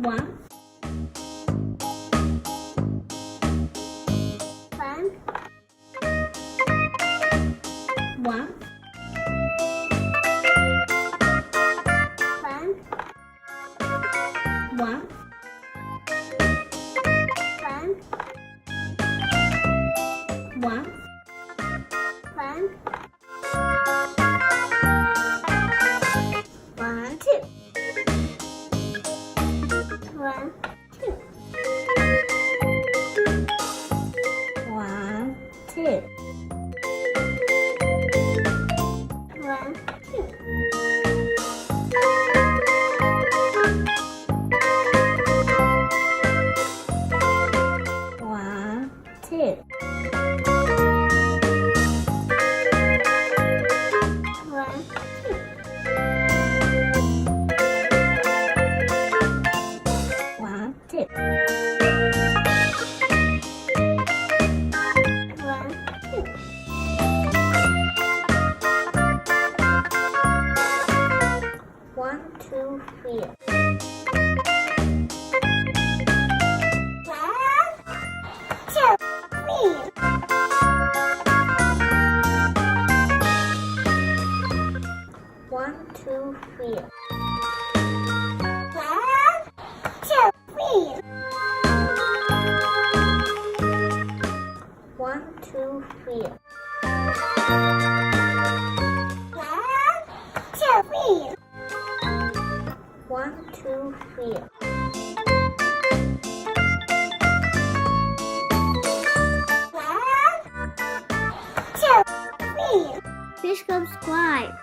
One. One. One. One. One. One. One. One. One, two. One, two. One, two. One, two. One, two. One, two. One, two. One, two. One, two, three. One, two, three. One, two, three. One, two, three. One, two, three. One, two, three. Please subscribe.